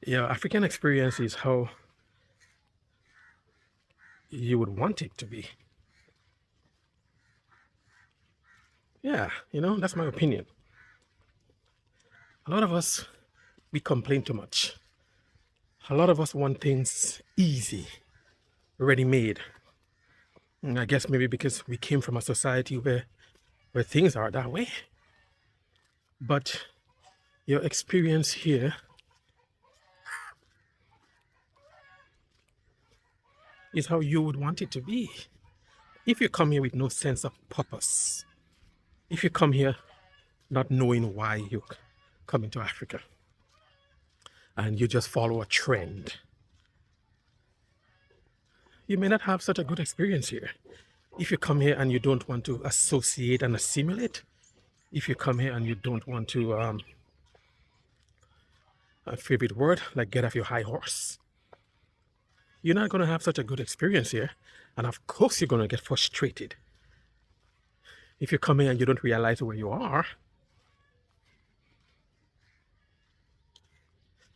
Yeah, African experience is how you would want it to be. Yeah, that's my opinion. A lot of us, we complain too much. A lot of us want things easy, ready made. I guess maybe because we came from a society where things are that way. But your experience here is how you would want it to be. If you come here with no sense of purpose, if you come here not knowing why you come into Africa, and you just follow a trend, you may not have such a good experience here. If you come here and you don't want to associate and assimilate, if you come here and you don't want to, a favorite word, like get off your high horse, you're not going to have such a good experience here. And of course, you're going to get frustrated. If you come here and you don't realize where you are,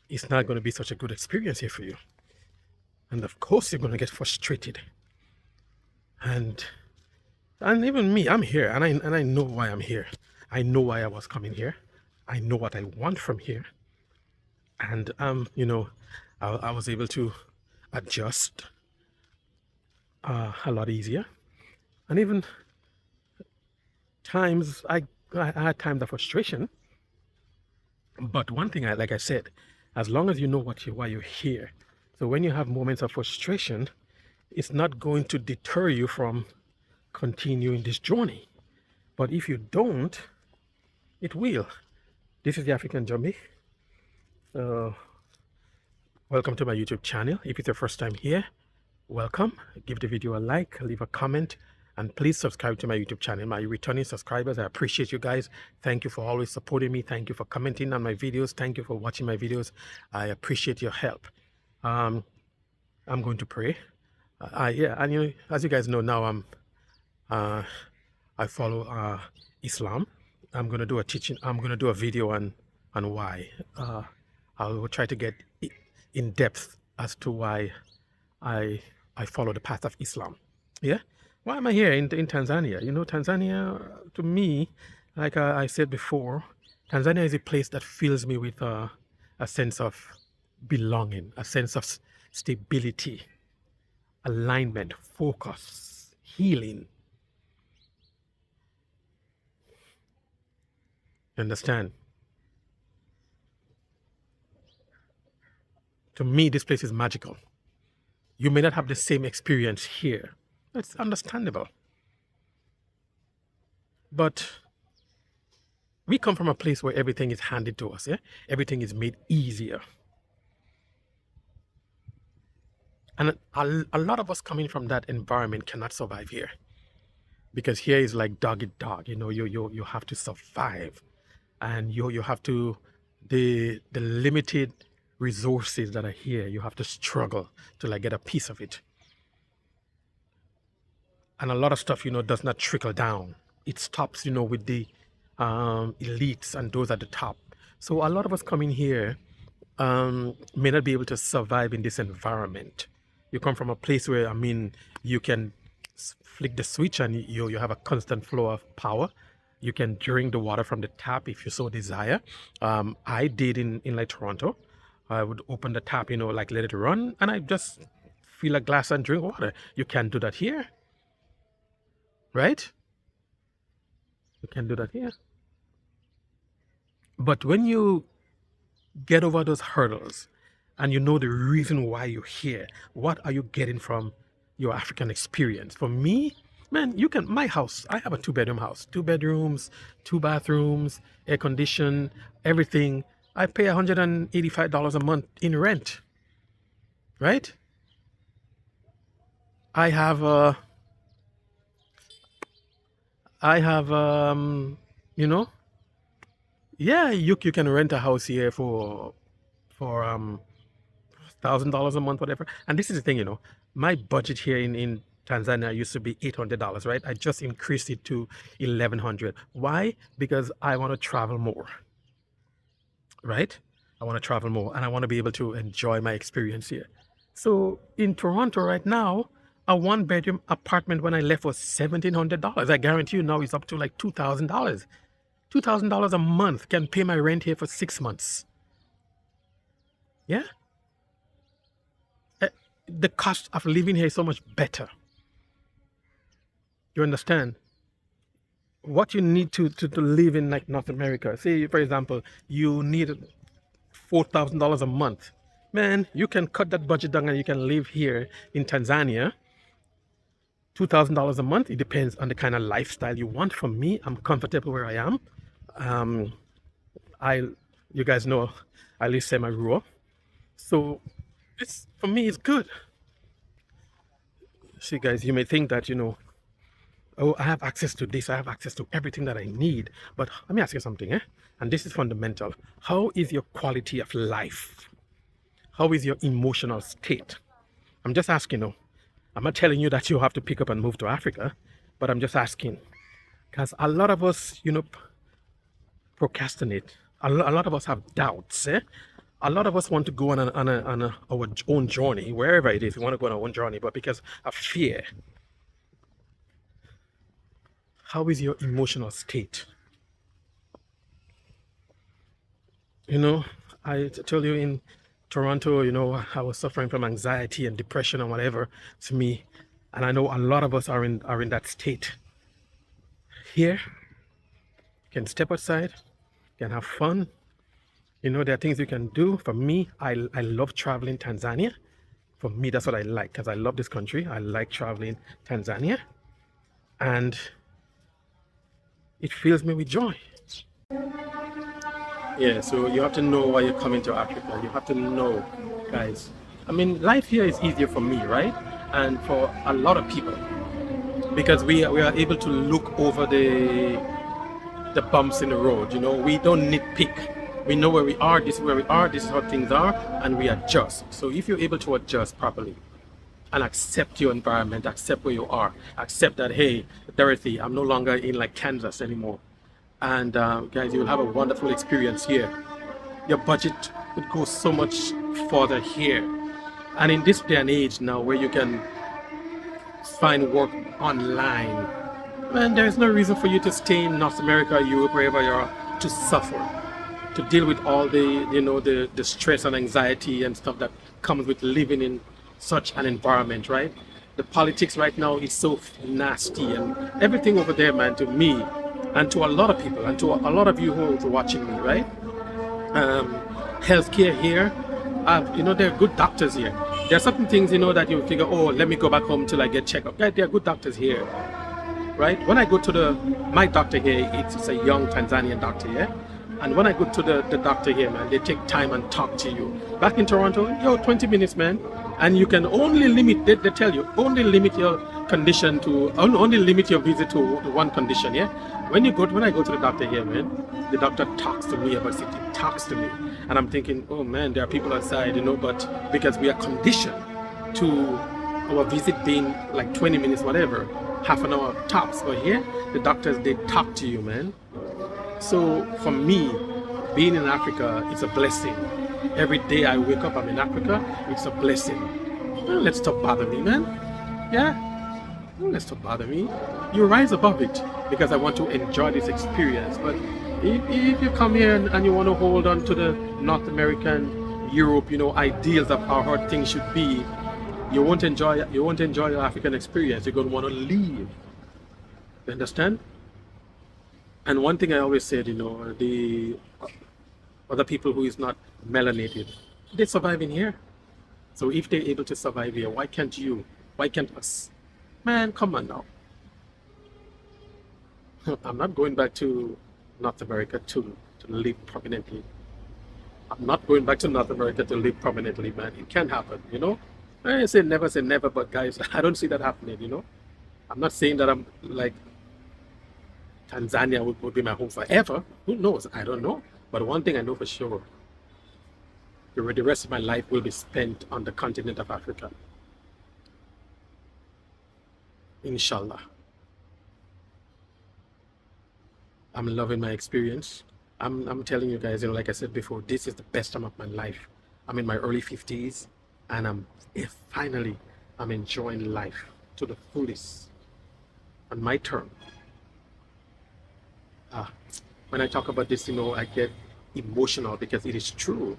it's not going to be such a good experience here for you. And of course, you're going to get frustrated. And even me, I'm here, and I know why I'm here. I know why I was coming here. I know what I want from here. And I was able to adjust a lot easier. And even times I had times of frustration. But one thing, like I said, as long as you know why you're here, so when you have moments of frustration, it's not going to deter you from continuing this journey. But if you don't, it will. This is the African Zombie. Welcome to my YouTube channel. If it's your first time here, welcome. Give the video a like, leave a comment, and please subscribe to my YouTube channel. My returning subscribers, I appreciate you guys. Thank you for always supporting me. Thank you for commenting on my videos. Thank you for watching my videos. I appreciate your help. I'm going to pray. Yeah, and as you guys know now, I follow Islam. I'm gonna do a teaching. I'm gonna do a video on why. I will try to get in depth as to why I follow the path of Islam. Yeah. Why am I here in Tanzania? Tanzania, to me, like I said before, Tanzania is a place that fills me with a sense of belonging, a sense of stability, alignment, focus, healing. You understand? To me, this place is magical. You may not have the same experience here. That's understandable. But we come from a place where everything is handed to us, yeah? Everything is made easier. And a lot of us coming from that environment cannot survive here. Because here is like dog eat dog, you have to survive. And you have to, the limited resources that are here, you have to struggle to like get a piece of it. And a lot of stuff, does not trickle down. It stops, with the elites and those at the top. So a lot of us coming here may not be able to survive in this environment. You come from a place where, you can flick the switch and you have a constant flow of power. You can drink the water from the tap if you so desire. I did in like Toronto. I would open the tap, like let it run, and I just fill a glass and drink water. You can't do that here, right? You can do that here. But when you get over those hurdles and you know the reason why you're here, what are you getting from your African experience? For me, man, my house, I have a 2-bedroom house, 2 bedrooms, 2 bathrooms, air conditioned, everything. I pay $185 a month in rent, right? I have yeah, you can rent a house here for $1,000 a month, whatever. And this is the thing, my budget here in Tanzania used to be $800, right? I just increased it to $1,100. Why? Because I want to travel more, right? I want to travel more, and I want to be able to enjoy my experience here. So in Toronto right now, a one-bedroom apartment when I left was $1,700. I guarantee you now it's up to like $2,000. $2,000 a month can pay my rent here for 6 months. Yeah? Eh, The cost of living here is so much better. You understand? What you need to live in like North America, say for example, you need $4,000 a month. Man, you can cut that budget down and you can live here in Tanzania. $2,000 a month. It depends on the kind of lifestyle you want. For me, I'm comfortable where I am. Um, I, you guys know, I live semi-rural, so it's for me it's good. See, guys, you may think that oh, I have access to this, I have access to everything that I need. But let me ask you something, eh? And this is fundamental. How is your quality of life? How is your emotional state? I'm just asking, I'm not telling you that you have to pick up and move to Africa, but I'm just asking. Because a lot of us, procrastinate. A lot of us have doubts, eh? A lot of us want to go on our own journey, wherever it is. We want to go on our own journey, but because of fear. How is your emotional state? You know, told you in Toronto, I was suffering from anxiety and depression and whatever to me. And I know a lot of us are in that state. Here, you can step outside, you can have fun. There are things you can do. For me, I love traveling Tanzania. For me, that's what I like because I love this country. I like traveling Tanzania. And it fills me with joy. Yeah, so you have to know why you're coming to Africa. You have to know, guys. I mean, life here is easier for me, right? And for a lot of people. Because we are able to look over the bumps in the road. We don't nitpick. We know where we are, this is where we are, this is how things are, and we adjust. So if you're able to adjust properly and accept your environment, accept where you are, accept that, hey, Dorothy, I'm no longer in like Kansas anymore. And guys, you'll have a wonderful experience here. Your budget would go so much further here. And in this day and age now where you can find work online, man, there is no reason for you to stay in North America, Europe, wherever you are, to suffer, to deal with all the stress and anxiety and stuff that comes with living in such an environment, right? The politics right now is so nasty and everything over there, man, to me and to a lot of people and to a lot of you who are watching me, right? um, Healthcare here, there are good doctors here. There are certain things, that you figure, oh, let me go back home till I get checked up. Yeah, there are good doctors here, right? When I go to my doctor here, it's a young Tanzanian doctor, yeah? And when I go to the doctor here, man, they take time and talk to you. Back in Toronto, 20 minutes, man. And you can only limit, they tell you, only limit your condition to, only limit your visit to one condition, yeah? When I go to the doctor here, man, the doctor talks to me about it, he talks to me. And I'm thinking, oh man, there are people outside, but because we are conditioned to our visit being like 20 minutes, whatever, half an hour tops. But here, the doctors, they talk to you, man. So for me, being in Africa, it's a blessing. Every day I wake up, I'm in Africa, it's a blessing. Well, let's stop bother me, man. Yeah? Well, let's stop bother me. You rise above it because I want to enjoy this experience. But if you come here and you want to hold on to the North American, Europe, ideals of how things should be, you won't enjoy your African experience. You're going to want to leave. You understand? And one thing I always said, the other people who is not melanated, they survive in here. So if they're able to survive here, why can't you? Why can't us? Man, come on now. I'm not going back to North America to live permanently. I'm not going back to North America to live permanently, man. It can't happen, I say never, but guys, I don't see that happening, I'm not saying that I'm like Tanzania would be my home forever. Who knows? I don't know. But one thing I know for sure, the rest of my life will be spent on the continent of Africa. Inshallah. I'm loving my experience. I'm telling you guys, like I said before, this is the best time of my life. I'm in my early 50s, and finally I'm enjoying life to the fullest on my term. Ah, when I talk about this, I get emotional because it is true.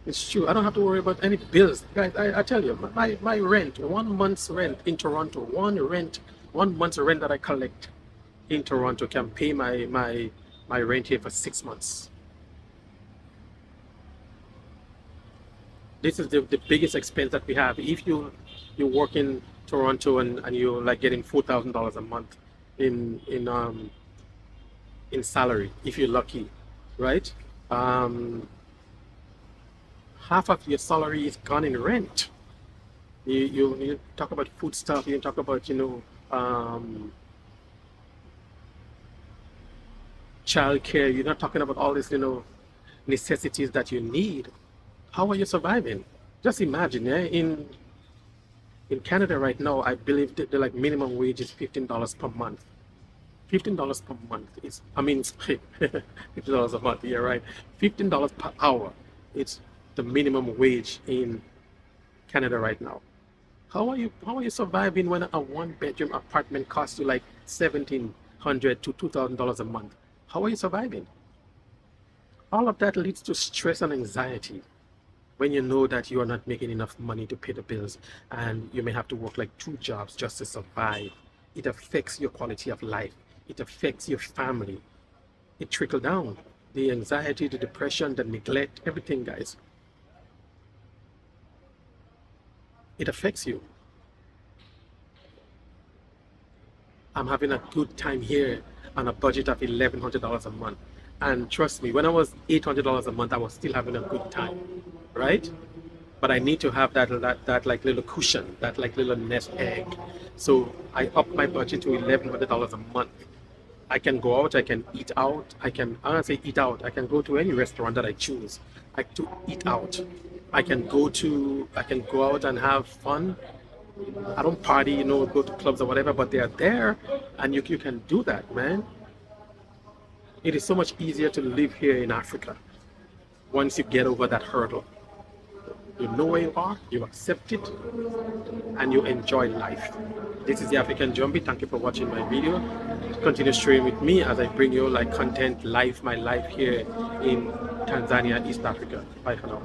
It's true. I don't have to worry about any bills. Guys, I tell you, my rent, 1 month's rent in Toronto, 1 month's rent that I collect in Toronto can pay my rent here for 6 months. This is the biggest expense that we have. If you work in Toronto and you're like getting $4,000 a month in salary, if you're lucky, right? Um, Half of your salary is gone in rent. You talk about food stuff, you talk about childcare. You're not talking about all these necessities that you need. How are you surviving? Just imagine, in Canada right now, I believe that the like minimum wage is $15 per month. $15 per month is, I mean, $50 a month. Yeah, right. $15 per hour. It's the minimum wage in Canada right now. How are you surviving when a one-bedroom apartment costs you like $1,700 to $2,000 a month? How are you surviving? All of that leads to stress and anxiety when you know that you are not making enough money to pay the bills and you may have to work like two jobs just to survive. It affects your quality of life. It affects your family. It trickle down. The anxiety, the depression, the neglect, everything, guys. It affects you. I'm having a good time here on a budget of $1,100 a month. And trust me, when I was $800 a month, I was still having a good time, right? But I need to have that like little cushion, that like little nest egg. So I upped my budget to $1,100 a month. I can go out, I can eat out, I don't say eat out, I can go to any restaurant that I choose. I to eat out. I can go out and have fun. I don't party, go to clubs or whatever, but they are there and you can do that, man. It is so much easier to live here in Africa once you get over that hurdle. You know where you are, you accept it, and you enjoy life. This is the African Zombie. Thank you for watching my video. Continue sharing with me as I bring you like content, life, my life here in Tanzania, East Africa. Bye for now.